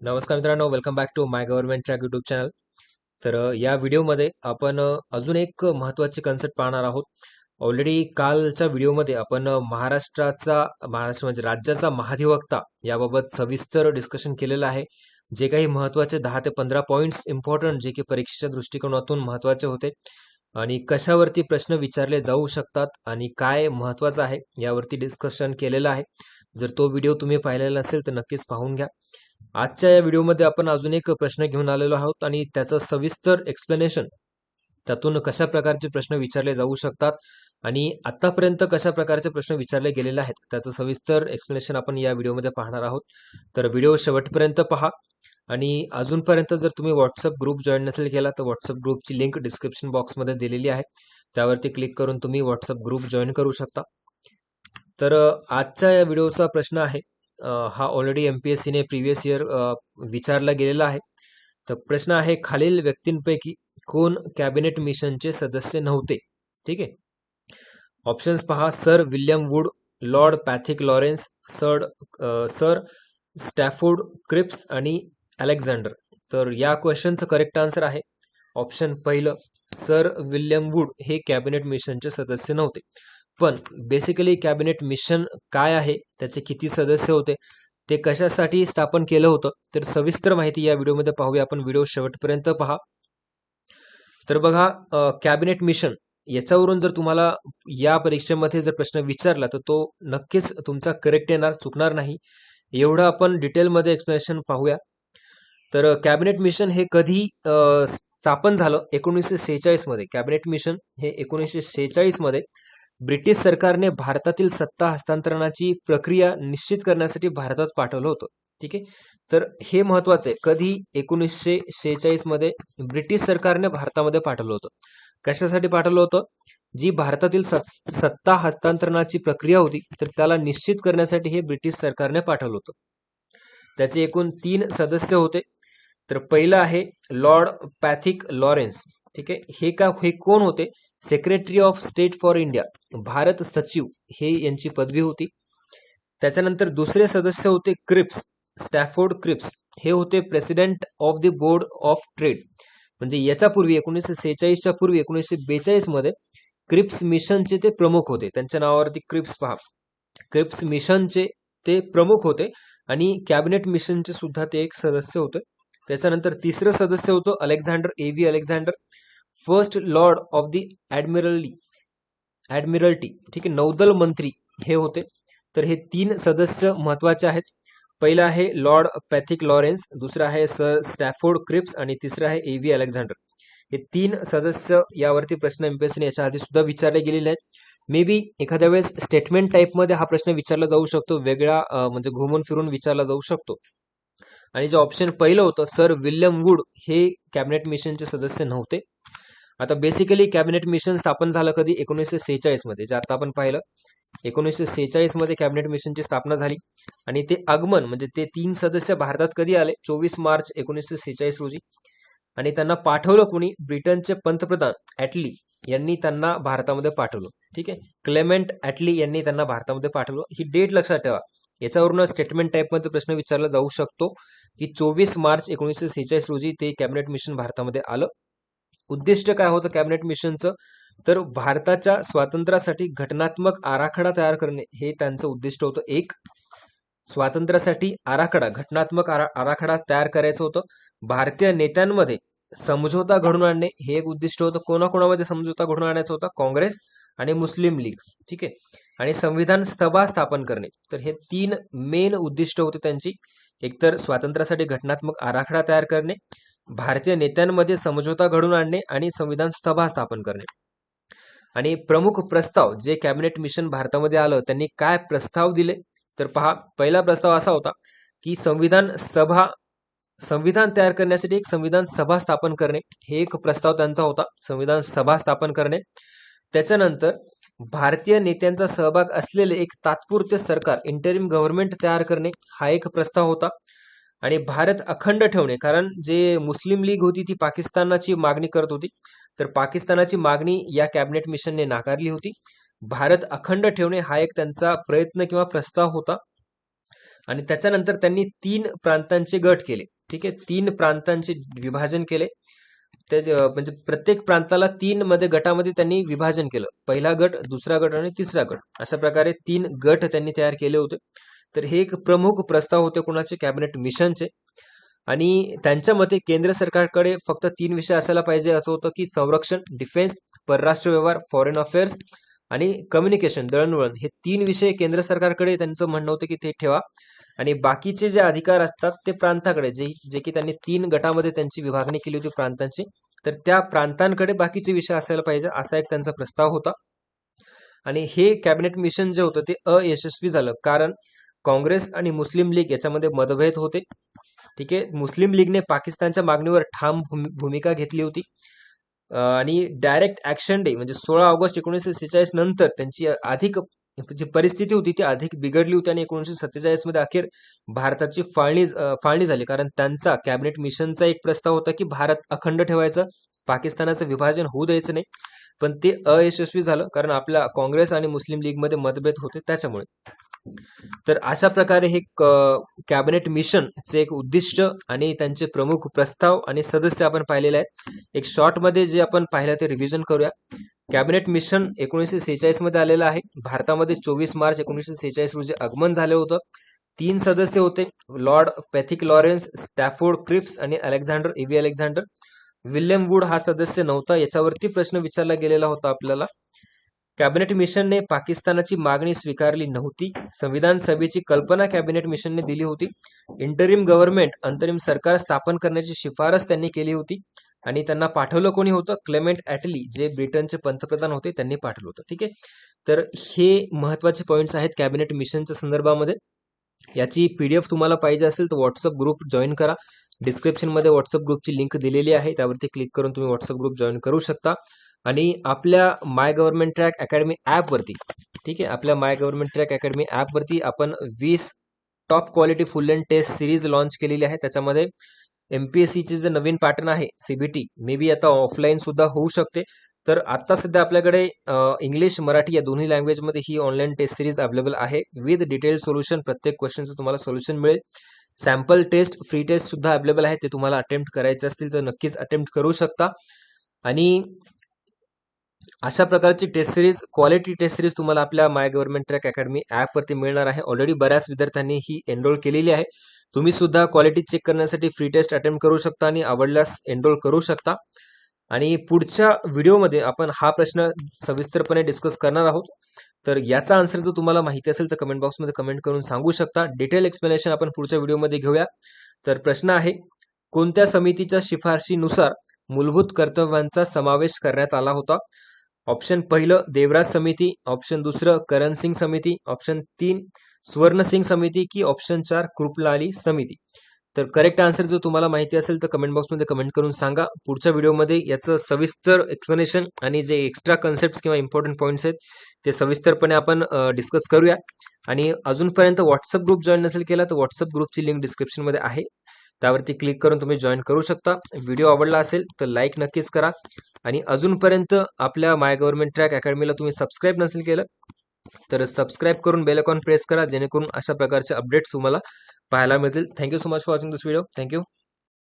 नमस्कार मित्रांनो, welcome back to my government track YouTube channel. या व्हिडिओमध्ये आपण अजून एक महत्त्वाची कन्सेप्ट पाहणार आहोत. ऑलरेडी कालच्या व्हिडिओमध्ये आपण महाराष्ट्र म्हणजे राज्याचा महाधिवक्ता याबाबत सविस्तर डिस्कशन केलेलं आहे. जे काही महत्त्वाचे 10 ते 15 पॉईंट्स इम्पॉर्टंट जे की परीक्षेच्या दृष्टिकोनातून महत्त्वाचे होते आणि कशावरती प्रश्न विचारले जाऊ शकतात आणि काय महत्त्वाचं आहे यावरती डिस्कशन केलेलं आहे. जर तो व्हिडिओ तुम्ही पाहिलेला नसेल तर नक्कीच पाहून घ्या. आजच्या या व्हिडिओमध्ये आपण अजून एक प्रश्न घेऊन आलेलो आहोत आणि त्याचं सविस्तर एक्सप्लेनेशन, त्यातून कशा प्रकारचे प्रश्न विचारले जाऊ शकतात आणि आतापर्यंत कशा प्रकारचे प्रश्न विचारले गेलेले आहेत त्याचं सविस्तर एक्सप्लेनेशन आपण या व्हिडिओमध्ये पाहणार आहोत. तर व्हिडिओ शेवटपर्यंत पहा आणि अजूनपर्यंत जर तुम्ही व्हॉट्सअप ग्रुप जॉईन नसेल केला तर व्हॉट्सअप ग्रुपची लिंक डिस्क्रिप्शन बॉक्समध्ये दिलेली आहे. त्यावरती क्लिक करून तुम्ही व्हॉट्सअप ग्रुप जॉईन करू शकता. तर आजच्या या व्हिडिओचा प्रश्न आहे, हा ऑलरेडी एमपीएससीने प्रिव्हियस इयर विचारला गेलेला आहे. तर प्रश्न आहे, खालील व्यक्तींपैकी कोण कॅबिनेट मिशनचे सदस्य नव्हते? ठीक आहे. ऑप्शन्स पहा: sir William Wood, Lord Pethick Lawrence, sir Stafford Cripps आणि अलेक्झांडर. तर या क्वेश्चनचं करेक्ट आन्सर आहे ऑप्शन पहिलं, सर विल्यम वूड हे कॅबिनेट मिशनचे सदस्य नव्हते. पण बेसिकली कॅबिनेट मिशन काय आहे, त्याचे किती सदस्य होते, ते कशासाठी स्थापन केलं होतं, तर सविस्तर माहिती या व्हिडिओमध्ये पाहूया आपण. व्हिडिओ शेवटपर्यंत पहा. तर बघा, कॅबिनेट मिशन याच्यावरून जर तुम्हाला या परीक्षेमध्ये जर प्रश्न विचारला तर तो नक्कीच तुमचा करेक्ट येणार, चुकणार नाही. एवढं आपण डिटेलमध्ये एक्सप्लेनेशन पाहूया. तर कॅबिनेट मिशन हे कधी स्थापन झालं? 1946 मध्ये. कॅबिनेट मिशन हे 1946 मध्ये ब्रिटिश सरकारने भारतातील सत्ता हस्तांतरणाची प्रक्रिया निश्चित करण्यासाठी भारतात पाठवलं होतं. ठीक आहे. तर हे महत्वाचं आहे, कधी 1946 मध्ये ब्रिटिश सरकारने भारतामध्ये पाठवलं होतं. कशासाठी पाठवलं होतं? जी भारतातील सत्ता हस्तांतरणाची प्रक्रिया होती तर त्याला निश्चित करण्यासाठी हे ब्रिटिश सरकारने पाठवलं होतं. त्याचे एकूण 3 सदस्य होते. तर पहिलं आहे लॉर्ड पॅथिक लॉरेन्स. ठीक आहे. हे कोण होते? Secretary of state for India, Bharat सचिव, हे यांची पदवी होती. त्याच्यानंतर दुसरे सदस्य होते क्रिप्स, स्टॅफोर्ड क्रिप्स. हे होते president of the board of trade. म्हणजे याच्या पूर्वी 1946च्या पूर्वी 1942 मध्ये क्रिप्स मिशनचे ते प्रमुख होते. त्यांच्या नावावरती क्रिप्स पहा. क्रिप्स मिशनचे ते प्रमुख होते आणि कॅबिनेट मिशनचे सुद्धा ते एक सदस्य होते. त्याच्यानंतर तिसरं सदस्य होतं Alexander, AV Alexander, first lord of the Admiralty. ठीक आहे, नौदल मंत्री हे होते. तर हे 3 सदस्य महत्वाचे आहेत. पहिला आहे लॉर्ड पॅथिक लॉरेन्स, दुसरा आहे सर स्टॅफोर्ड क्रिप्स आणि तिसरा आहे एव्ही अलेक्झांडर. हे 3 सदस्य यावरती प्रश्न एमपीएससीने याच्या आधी सुद्धा विचारले गेलेले आहेत. मे बी एखाद्या वेळेस स्टेटमेंट टाईपमध्ये हा प्रश्न विचारला जाऊ शकतो, वेगळा म्हणजे घुमून फिरून विचारला जाऊ शकतो. आणि जे ऑप्शन पहिलं होतं सर विल्यम वूड हे कॅबिनेट मिशनचे सदस्य नव्हते. आता बेसिकली कॅबिनेट मिशन स्थापन झालं कधी? 1946 मध्ये. जे आता आपण पाहिलं 1946 मध्ये कॅबिनेट मिशनची स्थापना झाली आणि ते आगमन म्हणजे ते 3 सदस्य भारतात कधी आले? 24 मार्च 1946 रोजी. आणि त्यांना पाठवलं कोणी? ब्रिटनचे पंतप्रधान ॲटली यांनी त्यांना भारतामध्ये पाठवलं. ठीक आहे, क्लेमेंट ॲटली यांनी त्यांना भारतामध्ये पाठवलं. ही डेट लक्षात ठेवा. याच्यावरून स्टेटमेंट टाईपमध्ये प्रश्न विचारला जाऊ शकतो की 24 मार्च 1946 रोजी ते कॅबिनेट मिशन भारतामध्ये आलं. उद्दिष्ट काय होतं कॅबिनेट मिशनचं? तर भारताच्या स्वातंत्र्यासाठी घटनात्मक आराखडा तयार करणे हे त्यांचं उद्दिष्ट होतं. एक स्वातंत्र्यासाठी घटनात्मक आराखडा तयार करायचं होतं. भारतीय नेत्यांमध्ये समझोता घडून आणणे हे एक उद्दिष्ट होतं. कोणाकोणामध्ये समझोता घडून आणायचा होता? काँग्रेस आणि मुस्लिम लीग. ठीक आहे. आणि संविधान सभा स्थापन करणे. तर हे 3 मेन उद्दिष्ट होते त्यांची. एकतर स्वातंत्र्यासाठी घटनात्मक आराखडा तयार करणे, भारतीय नेत्यांमध्ये समझोता घडून आणणे आणि संविधान सभा स्थापन करणे. आणि प्रमुख प्रस्ताव जे कॅबिनेट मिशन भारतामध्ये आलं त्यांनी काय प्रस्ताव दिले? तर पहा, पहिला प्रस्ताव असा होता की संविधान तयार करण्यासाठी एक संविधान सभा स्थापन करणे, हे एक प्रस्ताव त्यांचा होता, संविधान सभा स्थापन करणे. त्याच्यानंतर भारतीय नेत्यांचा सहभाग असलेले एक तात्पुरते सरकार, इंटरिम गव्हर्नमेंट तयार करणे, हा एक प्रस्ताव होता. आणि भारत अखंड ठेवणे, कारण जे मुस्लिम लीग होती ती पाकिस्तानाची मागणी करत होती, तर पाकिस्तानाची मागणी या कॅबिनेट मिशनने नाकारली होती. भारत अखंड ठेवणे हा एक त्यांचा प्रयत्न किंवा प्रस्ताव होता. आणि त्याच्यानंतर त्यांनी 3 प्रांतांचे गट केले. ठीक आहे, 3 प्रांतांचे विभाजन केले. म्हणजे प्रत्येक प्रांताला 3 गटामध्ये त्यांनी विभाजन केलं. पहिला गट, दुसरा गट आणि तिसरा गट, अशा प्रकारे 3 गट त्यांनी तयार केले होते. तर हे एक प्रमुख प्रस्ताव होते कोणाचे, कॅबिनेट मिशनचे. आणि त्यांच्या मते केंद्र सरकारकडे फक्त 3 विषय असायला पाहिजे असं होतं, की संरक्षण, डिफेन्स, परराष्ट्र व्यवहार, फॉरेन अफेअर्स आणि कम्युनिकेशन, दळणवळण, हे 3 विषय केंद्र सरकारकडे त्यांचं म्हणणं होतं की ते ठेवा. आणि बाकीचे जे अधिकार असतात ते प्रांताकडे, जे की त्यांनी 3 गटामध्ये त्यांची विभागणी केली होती प्रांतांची, तर त्या प्रांतांकडे बाकीचे विषय असायला पाहिजे, असा एक त्यांचा प्रस्ताव होता. आणि हे कॅबिनेट मिशन जे होतं ते अयशस्वी झालं, कारण काँग्रेस आणि मुस्लिम लीग याच्यामध्ये मतभेद होते. ठीक आहे, मुस्लिम लीगने पाकिस्तानच्या मागणीवर ठाम भूमिका घेतली होती. आणि डायरेक्ट ॲक्शन डे म्हणजे 16 ऑगस्ट 1946 नंतर त्यांची अधिक जी परिस्थिती होती ती अधिक बिघडली होती. आणि 1947 मध्ये अखेर भारताची फाळणी झाली, कारण त्यांचा कॅबिनेट मिशनचा एक प्रस्ताव होता की भारत अखंड ठेवायचं, पाकिस्तानाचं विभाजन होऊ द्यायचं नाही. पण ते अयशस्वी झालं, कारण आपल्या काँग्रेस आणि मुस्लिम लीगमध्ये मतभेद होते त्याच्यामुळे. तर अशा प्रकारे हे कॅबिनेट मिशनचे एक उद्दिष्ट आणि त्यांचे प्रमुख प्रस्ताव आणि सदस्य आपण पाहिलेले आहेत. एक शॉर्टमध्ये जे आपण पाहिलं ते रिव्हिजन करूया. कॅबिनेट मिशन 1946 मध्ये आलेलं आहे. भारतामध्ये 24 मार्च 1946 रोजी आगमन झालं होतं. 3 सदस्य होते, Lord Pethick Lawrence, Stafford Cripps आणि Alexander AV Alexander. William wood हा सदस्य नव्हता. याच्यावरती प्रश्न विचारला गेलेला होता आपल्याला. कॅबिनेट मिशनने पाकिस्तानाची मागणी स्वीकारली नव्हती. संविधान सभेची कल्पना कॅबिनेट मिशनने दिली होती. इंटरिम गव्हर्नमेंट, अंतरिम सरकार स्थापन करण्याची शिफारस त्यांनी केली होती. आणि त्यांना पाठवलं कोणी होतं, क्लेमेंट ॲटली, जे ब्रिटनचे पंतप्रधान होते, त्यांनी पाठवलं होतं. ठीक आहे, तर हे महत्वाचे पॉईंट्स आहेत कॅबिनेट मिशनच्या संदर्भामध्ये. याची PDF तुम्हाला पाहिजे असेल तर व्हॉट्सअप ग्रुप जॉईन करा. डिस्क्रिप्शनमध्ये व्हॉट्सअप ग्रुपची लिंक दिलेली आहे, त्यावरती क्लिक करून तुम्ही व्हॉट्सअप ग्रुप जॉईन करू शकता. आणि आपल्या माय गव्हर्नमेंट ट्रॅक अकॅडमी ॲपवरती, ठीक आहे, आपल्या माय गव्हर्नमेंट ट्रॅक अकॅडमी ॲपवरती आपण 20 top quality full length test series launch केलेली आहे. त्याच्यामध्ये MPSCचे जे नवीन पॅटर्न आहे CBT, मे बी आता ऑफलाईन सुद्धा होऊ शकते. तर आता सध्या आपल्याकडे इंग्लिश, मराठी या दोन्ही लँग्वेजमध्ये ही ऑनलाईन टेस्ट सिरीज अवेलेबल आहे विथ डिटेल सोल्युशन. प्रत्येक क्वेश्चनचं तुम्हाला सोल्युशन मिळेल. सॅम्पल टेस्ट, फ्री टेस्ट सुद्धा अवेलेबल आहे. ते तुम्हाला अटेम्प्ट करायचे असतील तर नक्कीच अटेम्प्ट करू शकता. आणि अशा प्रकारची test series, quality test series तुम्हाला आपल्या माय गव्हर्नमेंट ट्रॅक अकॅडमी ॲपवरती मिळणार आहे. ऑलरेडी बऱ्याच विद्यार्थ्यांनी ही एनरोल केलेली आहे. तुम्ही सुद्धा क्वालिटी चेक करण्यासाठी फ्री टेस्ट अटेम्प्ट करू शकता आणि आवडल्यास एनरोल करू शकता. आणि पुढच्या व्हिडिओमध्ये आपण हा प्रश्न सविस्तरपणे डिस्कस करणार आहोत. तर याचा आन्सर जर तुम्हाला माहिती असेल तर कमेंट बॉक्समध्ये कमेंट करून सांगू शकता. डिटेल एक्सप्लेनेशन आपण पुढच्या व्हिडिओमध्ये घेऊया. तर प्रश्न आहे, कोणत्या समितीच्या शिफारशीनुसार मूलभूत कर्तव्यांचा समावेश करण्यात आला होता? ऑप्शन पहिलं देवराज समिती, ऑप्शन दुसरं करण सिंग समिती, ऑप्शन 3 स्वर्ण सिंग समिती की ऑप्शन 4 कृपलाली समिती. तर करेक्ट आन्सर जर तुम्हाला माहिती असेल तर कमेंट बॉक्समध्ये कमेंट करून सांगा. पुढच्या व्हिडिओमध्ये याचं सविस्तर एक्सप्लेनेशन आणि जे एक्स्ट्रा कन्सेप्ट किंवा इम्पॉर्टंट पॉईंट्स आहेत ते सविस्तरपणे आपण डिस्कस करूया. आणि अजूनपर्यंत व्हॉट्सअप ग्रुप जॉईन नसेल केला तर व्हॉट्सअप ग्रुपची लिंक डिस्क्रिप्शनमध्ये आहे, त्यावरती क्लिक करून तुम्ही जॉईन करू शकता. व्हिडिओ आवडला असेल तर लाईक नक्कीच करा. आणि अजूनपर्यंत आपल्या माय गव्हर्नमेंट ट्रॅक अकॅडमीला तुम्ही सबस्क्राईब नसेल केलं तर सबस्क्राईब करून बेल आयकॉन प्रेस करा, जेणेकरून अशा प्रकारचे अपडेट्स तुम्हाला पाहायला मिळतील. Thank you so much for watching this video. Thank you.